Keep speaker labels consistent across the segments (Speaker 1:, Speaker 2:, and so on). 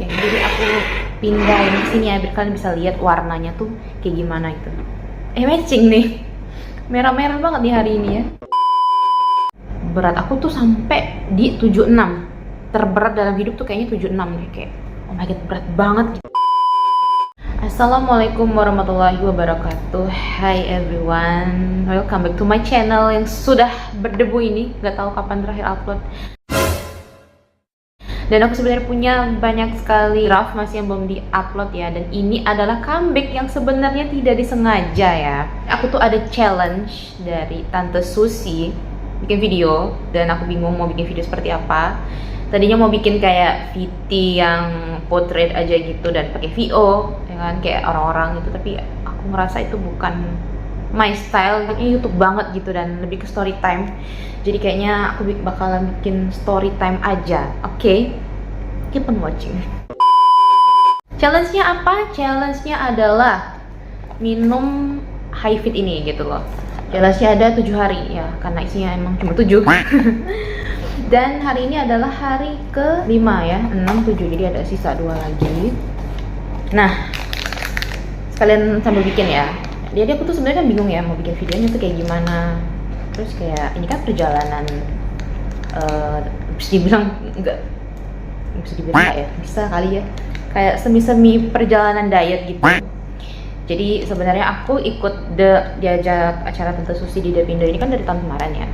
Speaker 1: Oke, jadi aku pindahin ke sini ya biar kalian bisa lihat warnanya tuh kayak gimana itu. Matching nih. Merah-merah banget nih hari ini ya. Berat aku tuh sampai di 76. Terberat dalam hidup tuh kayaknya 76 nih, kayak oh my god, berat banget gitu. Assalamualaikum warahmatullahi wabarakatuh. Hi everyone, welcome back to my channel yang sudah berdebu ini. Gak tahu kapan terakhir upload. Dan aku sebenarnya punya banyak sekali draft masih yang belum di-upload ya. Dan ini adalah comeback yang sebenarnya tidak disengaja ya. Aku tuh ada challenge dari Tante Susi bikin video, dan aku bingung mau bikin video seperti apa. Tadinya mau bikin kayak VT yang portrait aja gitu dan pakai VO, ya kan, kayak orang-orang gitu. Tapi aku ngerasa itu bukan my style, kayaknya YouTube banget gitu dan lebih ke story time. Jadi kayaknya aku bakalan bikin story time aja. Oke, keep on watching. Challenge-nya apa? Challenge-nya adalah minum high fit ini gitu loh. Challenge-nya ada 7 hari ya, karena isinya emang cuma 7. Dan hari ini adalah hari ke-5 ya, 6, 7, jadi ada sisa 2 lagi. Nah, sekalian sambil bikin ya. Jadi aku tuh sebenarnya kan bingung ya mau bikin videonya tuh kayak gimana. Terus kayak ini kan perjalanan bisa dibilang enggak, bisa dibilang enggak ya, bisa kali ya, kayak semi-semi perjalanan diet gitu. Jadi sebenarnya aku ikut diajak acara Tante Susi di Depindo ini kan dari tahun kemarin ya.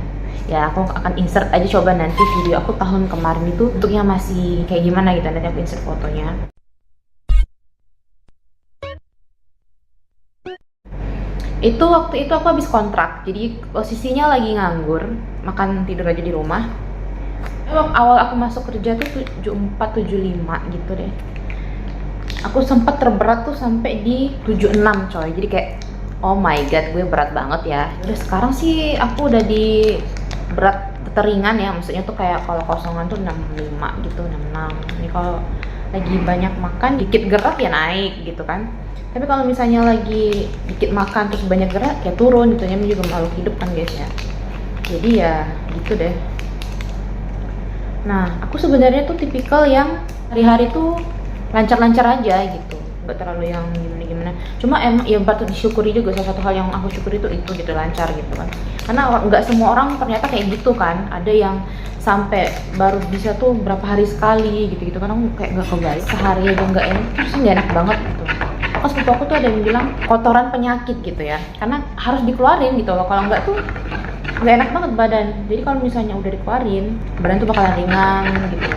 Speaker 1: Ya aku akan insert aja coba nanti video aku tahun kemarin itu bentuknya masih kayak gimana gitu, nanti aku insert fotonya. Itu waktu itu aku habis kontrak, jadi posisinya lagi nganggur, makan tidur aja di rumah. Awal aku masuk kerja tuh 74, 75 gitu deh. Aku sempat terberat tuh sampai di 76 coy, jadi kayak oh my god, gue berat banget ya. Udah sekarang sih aku udah di berat teringan ya, maksudnya tuh kayak kalau kosongan tuh 65 gitu, 66. Ini kalau lagi banyak makan dikit gerak ya naik gitu kan. Tapi kalau misalnya lagi dikit makan terus banyak gerak ya turun gitu, ini juga makhluk hidup kan guys ya. Jadi ya gitu deh. Nah, aku sebenarnya tuh tipikal yang hari-hari tuh lancar-lancar aja gitu, nggak terlalu yang gimana-gimana. Cuma emang ya patut disyukuri juga, salah satu hal yang aku syukuri itu gitu lancar gitu kan. Karena nggak semua orang ternyata kayak gitu kan. Ada yang sampai baru bisa tuh berapa hari sekali gitu kan. Aku kayak nggak kebayang sehari aja nggak enak, terus nggak enak banget gitu. Pas sepupu aku tuh ada yang bilang kotoran penyakit gitu ya, karena harus dikeluarin gitu loh. Kalau nggak tuh nggak enak banget badan. Jadi kalau misalnya udah dikeluarin, badan tuh bakalan ringan gitu.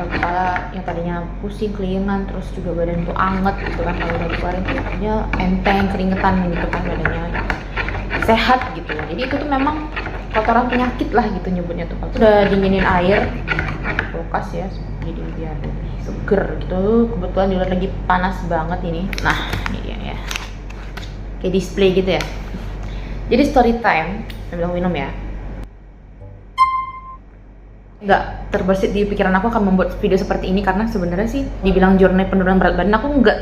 Speaker 1: Kepala yang tadinya pusing, kelingan, terus juga badan tuh anget gitu kan. Kalau udah dikeluarin tuh dia enteng, keringetan gitu kan badannya, sehat gitu. Jadi itu tuh memang kotoran penyakit lah gitu nyebutnya tuh. Kalau udah dinginin air kulkas ya, jadi biar lebih seger gitu. Kebetulan di luar lagi panas banget ini. Nah ini dia ya, kayak display gitu ya. Jadi story time sambil minum ya. Nggak terbersit di pikiran aku akan membuat video seperti ini, karena sebenarnya sih dibilang journey penurunan berat badan aku nggak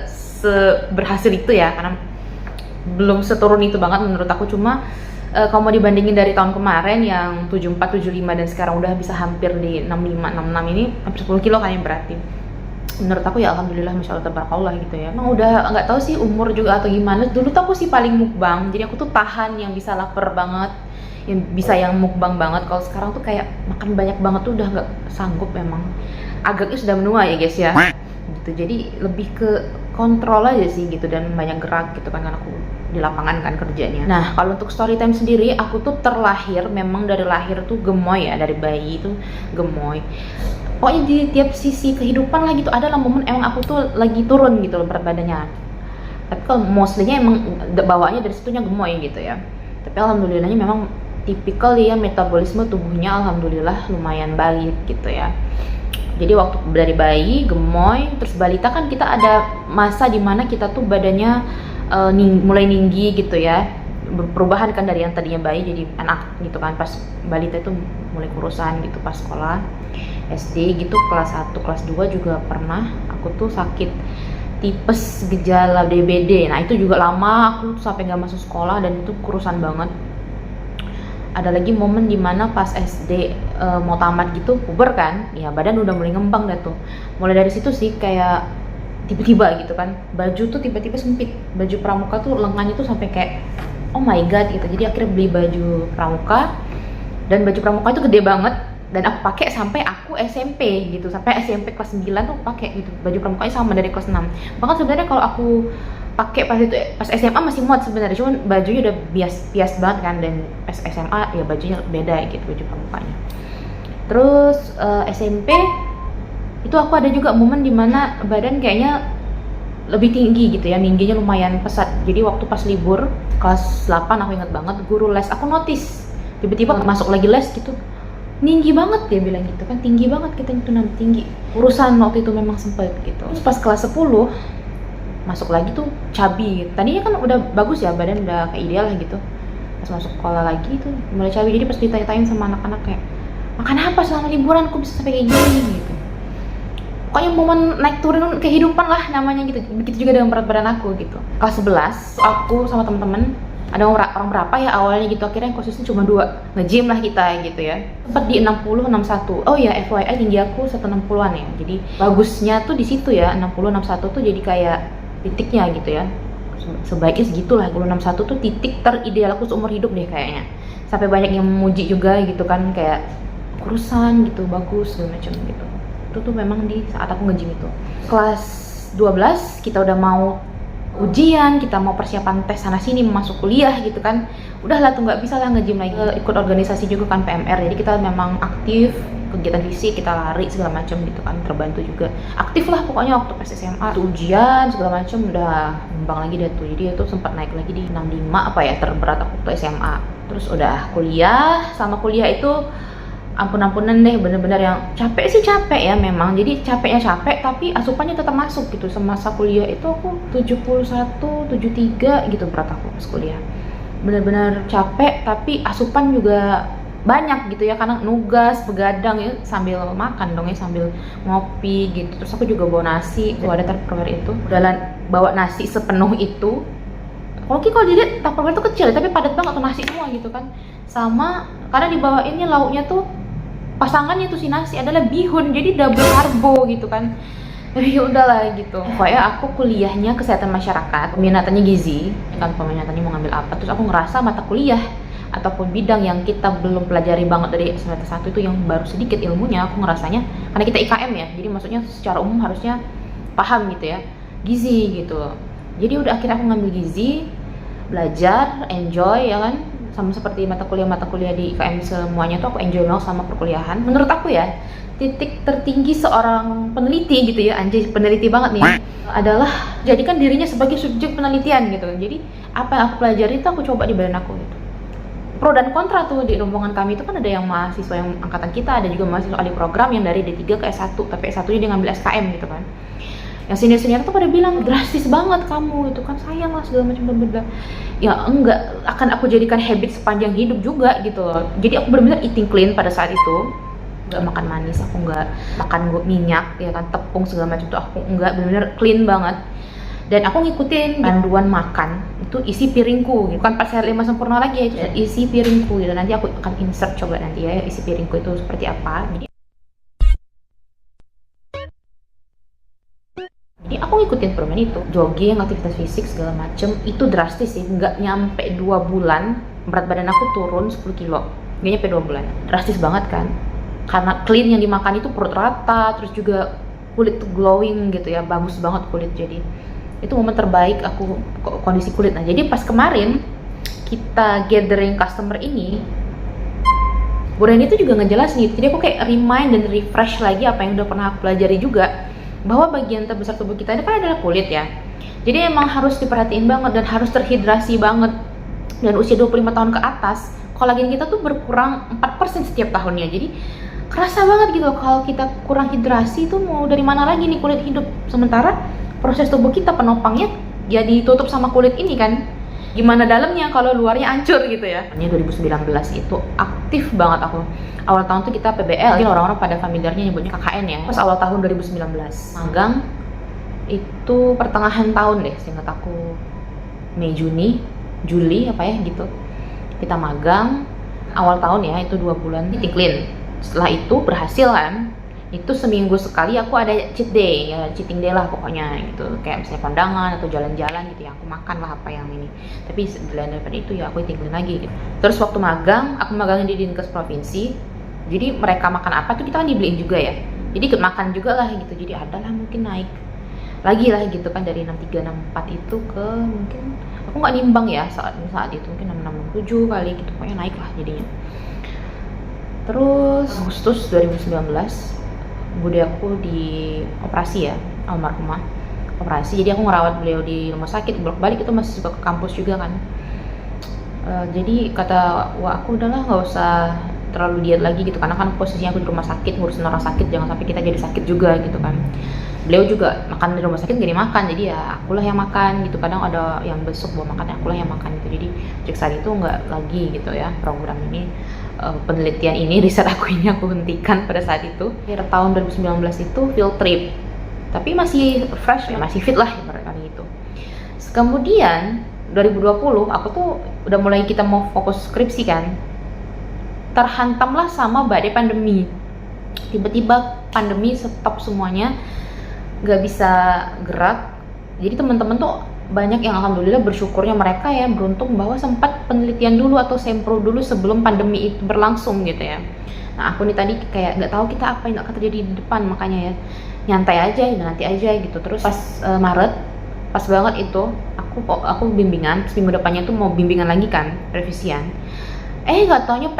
Speaker 1: berhasil itu ya, karena belum seturun itu banget menurut aku. Cuma kalau mau dibandingin dari tahun kemarin yang 74, 75 dan sekarang udah bisa hampir di 65, 66, ini hampir 10 kilo kayaknya berarti. Menurut aku ya alhamdulillah, masya Allah tabarakallah gitu ya. Emang udah nggak tahu sih umur juga atau gimana. Dulu tuh aku sih paling mukbang, jadi aku tuh tahan yang bisa lapar banget, yang bisa yang mukbang banget. Kalau sekarang tuh kayak makan banyak banget tuh udah nggak sanggup, memang agaknya sudah menua ya guys ya gitu. Jadi lebih ke kontrol aja sih gitu, dan banyak gerak gitu kan, karena aku di lapangan kan kerjanya. Nah kalau untuk story time sendiri, aku tuh terlahir memang dari lahir tuh gemoy ya, dari bayi tuh gemoy. Pokoknya di tiap sisi kehidupan lah gitu adalah momen emang aku tuh lagi turun gitu loh berat badannya. Tapi kalau mostly-nya emang bawaannya dari situnya gemoy gitu ya. Tapi alhamdulillahnya memang tipikal ya, metabolisme tubuhnya alhamdulillah lumayan baik gitu ya. Jadi waktu dari bayi gemoy, terus balita kan kita ada masa dimana kita tuh badannya mulai tinggi gitu ya. Perubahan kan dari yang tadinya bayi jadi anak gitu kan. Pas balita itu mulai kurusan gitu pas sekolah SD gitu, kelas 1, kelas 2 juga pernah aku tuh sakit tipes gejala DBD. Nah itu juga lama aku tuh sampai nggak masuk sekolah dan itu kurusan banget. Ada lagi momen dimana pas SD mau tamat gitu, puber kan, ya badan udah mulai ngembang dah tuh. Mulai dari situ sih kayak tiba-tiba gitu kan, baju tuh tiba-tiba sempit, baju pramuka tuh lengannya tuh sampai kayak oh my god gitu. Jadi akhirnya beli baju pramuka, dan baju pramuka itu gede banget, dan aku pakai sampai aku SMP gitu, sampai SMP kelas 9 tuh pakai gitu. Baju pramukanya sama dari kelas 6. Bahkan sebenarnya kalau aku pakai pas itu pas SMA masih muat sebenarnya, cuman bajunya udah bias banget kan, dan pas SMA ya bajunya beda gitu baju pramukanya. Terus SMP itu aku ada juga momen dimana badan kayaknya lebih tinggi gitu ya, tingginya lumayan pesat. Jadi waktu pas libur kelas 8 aku ingat banget, guru les aku notice tiba-tiba masuk lagi les gitu, tinggi banget dia bilang gitu kan, tinggi banget kita itu namanya tinggi. Urusan waktu itu memang sempet gitu. Terus pas kelas 10 masuk lagi tuh cabi. Tadinya kan udah bagus ya, badan udah kayak ideal lah gitu. Pas masuk sekolah lagi tuh mulai cabi. Jadi pas ditanya-tanyain sama anak-anak kayak, makan apa selama liburan kok bisa sampai kayak gini gitu. Pokoknya momen naik turun kehidupan lah namanya gitu. Begitu juga dengan berat badan aku gitu. Kelas 11 aku sama temen-temen, ada orang berapa ya awalnya gitu, akhirnya konsisten cuma 2 nge-gym lah kita gitu ya. Sempat di 60 61. Oh ya FYI tinggi aku 160-an ya. Jadi bagusnya tuh di situ ya, 60 61 tuh jadi kayak titiknya gitu ya, sebaiknya segitulah. 61 tuh titik terideal aku seumur hidup deh kayaknya. Sampai banyak yang memuji juga gitu kan, kayak kurusan gitu bagus segala macam gitu. Itu tuh memang di saat aku nge-gym itu. Kelas 12 kita udah mau ujian, kita mau persiapan tes sana sini masuk kuliah gitu kan, udahlah tuh nggak bisa lah nge-gym lagi. Ikut organisasi juga kan PMR, jadi kita memang aktif kegiatan fisik, kita lari segala macam gitu kan, terbantu juga, aktif lah pokoknya waktu pas SMA. Ujian segala macam udah ngembang lagi dah tuh, jadi itu sempat naik lagi di 65 apa ya terberat aku waktu SMA. Terus udah kuliah, sama kuliah itu ampun-ampunan deh, bener-bener yang capek sih capek ya memang. Jadi capeknya capek tapi asupannya tetap masuk gitu. Semasa kuliah itu aku 71, 73 gitu berat aku pas kuliah. Bener-bener capek tapi asupan juga banyak gitu ya, karena nugas begadang ya, sambil makan dong ya, sambil ngopi gitu. Terus aku juga bawa nasi, tuh ada tupperware itu, udah bawa nasi sepenuh itu. Kalau dilihat tupperware itu kecil tapi padat banget tuh nasi semua gitu kan. Sama karena dibawainnya lauknya tuh pasangannya tuh si nasi adalah bihun, jadi double karbo gitu kan. Ya udahlah gitu. Pokoknya aku kuliahnya kesehatan masyarakat, peminatannya gizi kan, peminatannya mau ngambil apa. Terus aku ngerasa mata kuliah ataupun bidang yang kita belum pelajari banget dari semester 1 itu, yang baru sedikit ilmunya, aku ngerasanya karena kita IKM ya, jadi maksudnya secara umum harusnya paham gitu ya, gizi gitu. Jadi udah akhirnya aku ngambil gizi, belajar, enjoy ya kan, sama seperti mata kuliah di IKM semuanya tuh aku enjoy banget sama perkuliahan. Menurut aku ya, titik tertinggi seorang peneliti gitu ya, anjay peneliti banget nih, adalah jadikan dirinya sebagai subjek penelitian gitu. Jadi apa yang aku pelajari itu aku coba di badan aku gitu. Pro dan kontra tuh di rombongan kami itu kan, ada yang mahasiswa yang angkatan kita, ada juga mahasiswa alih program yang dari D3 ke S1, tapi S1 nya dia ngambil SKM gitu kan. Yang senior-senior tuh pada bilang drastis banget kamu gitu kan, sayang lah segala macam bla. Ya enggak, akan aku jadikan habit sepanjang hidup juga gitu loh. Jadi aku benar-benar eating clean pada saat itu, nggak makan manis, aku nggak makan minyak ya kan, tepung segala macam tuh aku nggak, benar-benar clean banget. Dan aku ngikutin panduan makan itu isi piringku gitu. Bukan pas sehat 5 sempurna lagi ya, itu isi piringku gitu. Nanti aku akan insert coba nanti ya isi piringku itu seperti apa. Jadi aku ngikutin permen itu, jogging, aktivitas fisik segala macem. Itu drastis sih, nggak nyampe 2 bulan berat badan aku turun 10 kilo, nggak nyampe 2 bulan. Drastis banget kan, karena clean yang dimakan itu, perut rata, terus juga kulit tuh glowing gitu ya, bagus banget kulit. Jadi itu momen terbaik aku kondisi kulit. Nah jadi pas kemarin kita gathering customer ini, Bu Reni itu juga ngejelasin gitu. Jadi aku kayak remind dan refresh lagi apa yang udah pernah aku pelajari juga, bahwa bagian terbesar tubuh kita ini kan adalah kulit ya. Jadi emang harus diperhatiin banget dan harus terhidrasi banget. Dan usia 25 tahun ke atas, kolagen kita tuh berkurang 4% setiap tahunnya. Jadi kerasa banget gitu loh, kalau kita kurang hidrasi tuh mau dari mana lagi nih kulit hidup. Sementara proses tubuh kita penopangnya ya ditutup sama kulit ini kan, gimana dalamnya kalau luarnya hancur gitu ya. Ini 2019 itu aktif banget aku. Awal tahun tuh kita PBL, mungkin orang-orang pada familiarnya nyebutnya KKN ya. Pas awal tahun 2019 magang itu pertengahan tahun deh, seingat aku Mei Juni Juli apa ya gitu, kita magang. awal tahun ya, itu 2 bulan eating clean. Setelah itu berhasil kan, itu seminggu sekali aku ada cheat day ya, cheating day lah pokoknya gitu, kayak misalnya kondangan atau jalan-jalan gitu ya, aku makan lah apa yang ini. Tapi selain daripada itu ya aku eating clean lagi gitu. Terus waktu magang, aku magang di Dinkes provinsi, jadi mereka makan apa tuh kita kan dibeliin juga ya, jadi ikut makan juga lah gitu. Jadi adalah mungkin naik lagi lah gitu kan, dari 63 64 itu ke mungkin aku nggak nimbang ya saat itu, mungkin 66 67 kali gitu, pokoknya naik lah jadinya. Terus Agustus 2019 bude aku di operasi ya, almarhumah operasi, jadi aku ngerawat beliau di rumah sakit, bolak-balik itu masih suka ke kampus juga kan. Jadi kata aku udahlah nggak usah terlalu diet lagi gitu, karena kan posisinya aku di rumah sakit ngurusin orang sakit, jangan sampai kita jadi sakit juga gitu kan. Beliau juga makan di rumah sakit gak dimakan, jadi ya akulah yang makan gitu. Kadang ada yang besok bawa makan, akulah yang makan gitu. Jadi sejak saat itu nggak lagi gitu ya program ini, penelitian ini, riset aku ini aku hentikan pada saat itu. Akhir tahun 2019 itu field trip, tapi masih fresh ya, masih fit lah ibarat kali itu. Kemudian 2020 aku tuh udah mulai kita mau fokus skripsi kan, terhantamlah sama badai pandemi. Tiba-tiba pandemi stop semuanya, nggak bisa gerak. Jadi teman-teman tuh banyak yang alhamdulillah bersyukurnya mereka ya beruntung bahwa sempat penelitian dulu atau sempro dulu sebelum pandemi itu berlangsung gitu ya. Nah aku nih tadi kayak nggak tahu kita apa yang akan terjadi di depan, makanya ya nyantai aja ya, nanti aja gitu. Terus pas Maret, pas banget itu aku bimbingan, minggu depannya tuh mau bimbingan lagi kan, revisian. Nggak taunya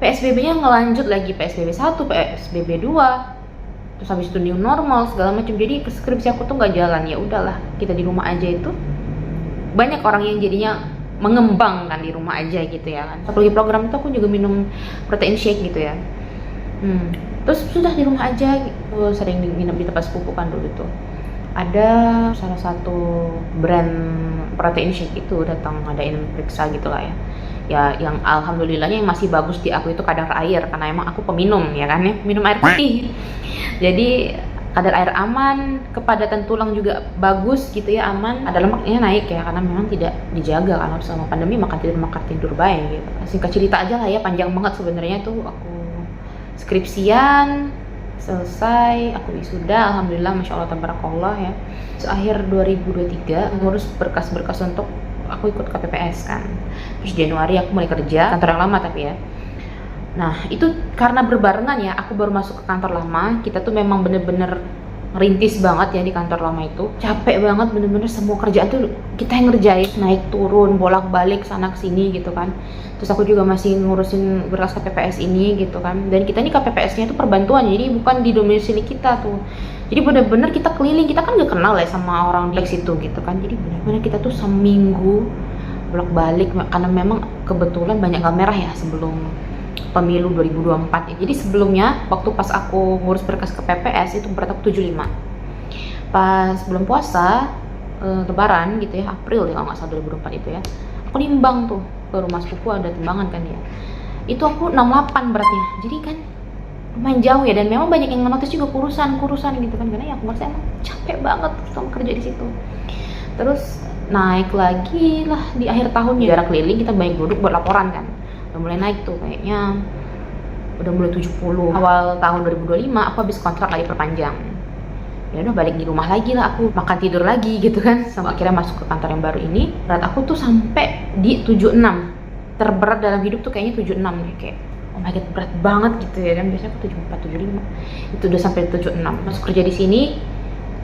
Speaker 1: PSBB-nya ngelanjut lagi, PSBB 1, PSBB 2, terus habis itu new normal segala macam. Jadi skripsi aku tuh nggak jalan. Ya udahlah, kita di rumah aja. Itu banyak orang yang jadinya mengembang kan di rumah aja gitu ya kan. Apalagi program itu aku juga minum protein shake gitu ya. Terus sudah di rumah aja, sering nginep di tempat sepupu kan dulu tuh. Ada salah satu brand protein shake itu datang ngadain periksa gitu lah ya. Ya yang alhamdulillahnya yang masih bagus di aku itu kadar air, karena emang aku peminum ya kan ya, minum air putih. Jadi kadar air aman, kepadatan tulang juga bagus gitu ya, aman. Ada lemaknya naik ya, karena memang tidak dijaga karena selama pandemi makan tidur baik gitu. Singkat cerita aja lah ya, panjang banget sebenarnya tuh. Aku skripsian selesai, aku wisuda, alhamdulillah, masya Allah tabarakallah ya. Akhir 2023 ngurus berkas-berkas untuk aku ikut KPPS kan. Terus Januari aku mulai kerja kantor yang lama tapi ya. Nah itu karena berbarengan ya, aku baru masuk ke kantor lama. Kita tuh memang bener-bener ngerintis banget ya di kantor lama itu. Capek banget, bener-bener semua kerjaan tuh kita yang ngerjain, naik turun, bolak-balik sana kesini gitu kan. Terus aku juga masih ngurusin berkas KPPS ini gitu kan. Dan kita ini KPPS-nya itu perbantuan, jadi bukan di domisili kita tuh. Jadi bener-bener kita keliling, kita kan gak kenal ya sama orang di situ gitu kan. Jadi bener-bener kita tuh seminggu bolak-balik, karena memang kebetulan banyak tanggal merah ya sebelum pemilu 2024 ya. Jadi sebelumnya waktu pas aku ngurus berkas ke PPS itu berat aku 75. Pas belum puasa, lebaran gitu ya, April ya kalau nggak salah 2024 itu ya, aku nimbang tuh ke rumah sepupu, ada timbangan kan ya. Itu aku 68 beratnya. Jadi kan lumayan jauh ya, dan memang banyak yang notice juga kurusan gitu kan, karena ya aku merasa emang capek banget sama kerja di situ. Terus naik lagi lah di akhir tahunnya, jarak keliling kita banyak duduk buat laporan kan, udah mulai naik tuh kayaknya udah mulai 70. Awal tahun 2025 aku habis kontrak lagi perpanjang, ya udah balik di rumah lagi lah, aku makan tidur lagi gitu kan, sampai akhirnya masuk ke kantor yang baru ini. Berat aku tuh sampai di 76, terberat dalam hidup tuh kayaknya 76 nih, kayak oh my god berat banget gitu ya. Dan biasanya aku 74 75, itu udah sampai 76. Masuk kerja di sini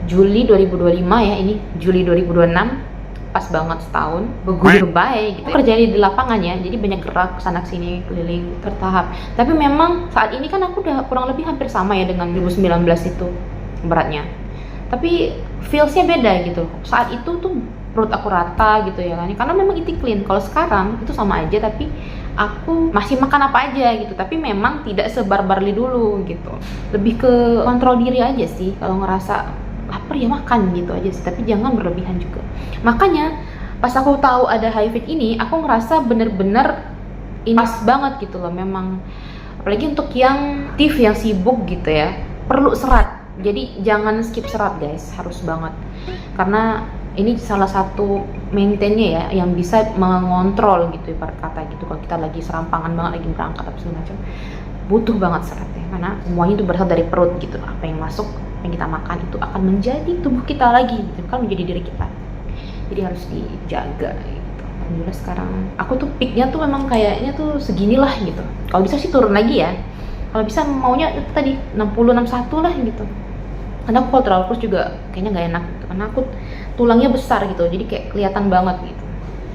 Speaker 1: Juli 2025 ya, ini Juli 2026, pas banget setahun bergulir baik gitu. Aku kerja di lapangan ya, jadi banyak gerak sana sini keliling bertahap. Tapi memang saat ini kan aku udah kurang lebih hampir sama ya dengan 2019 itu beratnya, tapi feelsnya beda gitu. Saat itu tuh perut aku rata gitu ya kan, karena memang eating clean. Kalau sekarang itu sama aja, tapi aku masih makan apa aja gitu, tapi memang tidak sebarbarli dulu gitu. Lebih ke kontrol diri aja sih, kalau ngerasa lapar ya makan gitu aja sih, tapi jangan berlebihan juga. Makanya pas aku tahu ada HiFit ini, aku ngerasa bener-bener ini pas banget gitu loh. Memang apalagi untuk yang aktif, yang sibuk gitu ya, perlu serat. Jadi jangan skip serat guys, harus banget. Karena ini salah satu maintainnya ya yang bisa mengontrol gitu ibarat kata gitu. Kalau kita lagi serampangan banget lagi berangkat apa segala macam, butuh banget seratnya karena semuanya itu berasal dari perut gitu. Apa yang masuk, apa yang kita makan itu akan menjadi tubuh kita lagi gitu, kan menjadi diri kita. Jadi harus dijaga gitu. Alhamdulillah sekarang aku tuh peaknya tuh memang kayaknya tuh seginilah gitu. Kalau bisa sih turun lagi ya. Kalau bisa maunya itu tadi 60 61 lah gitu. Karena aku kalau terlalu kurus juga kayaknya nggak enak gitu. Karena aku tulangnya besar gitu, jadi kayak kelihatan banget gitu.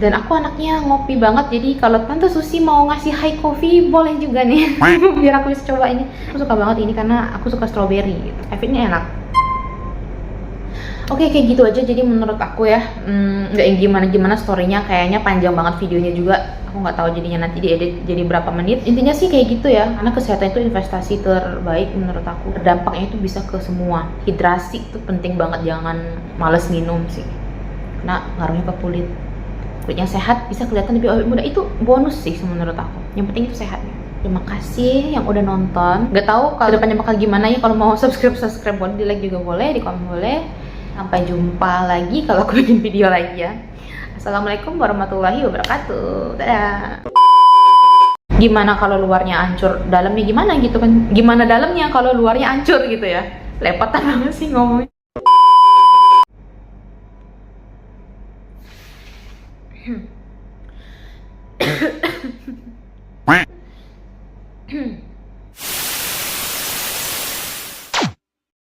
Speaker 1: Dan aku anaknya ngopi banget, jadi kalau Tante Susi mau ngasih high coffee boleh juga nih. Biar aku bisa coba ini. Aku suka banget ini karena aku suka strawberry gitu. Efeknya enak. Oke, kayak gitu aja. Jadi menurut aku ya, nggak yang gimana-gimana storynya, kayaknya panjang banget videonya juga. Aku nggak tahu jadinya nanti diedit jadi berapa menit. Intinya sih kayak gitu ya, karena kesehatan itu investasi terbaik menurut aku. Dampaknya itu bisa ke semua. Hidrasi itu penting banget, jangan males minum sih. Karena ngaruhnya ke kulit. Kulitnya sehat bisa kelihatan lebih awet muda, itu bonus sih menurut aku. Yang penting itu sehatnya. Terima kasih yang udah nonton. Gak tahu kalau depannya bakal gimana ya. Kalau mau subscribe boleh, di like juga boleh, di komen boleh. Sampai jumpa lagi kalau aku bikin video lagi ya. Assalamualaikum warahmatullahi wabarakatuh. Dadah. Gimana kalau luarnya hancur, dalamnya gimana gitu kan? Gimana dalamnya kalau luarnya hancur gitu ya? Lepotan banget sih ngomongnya.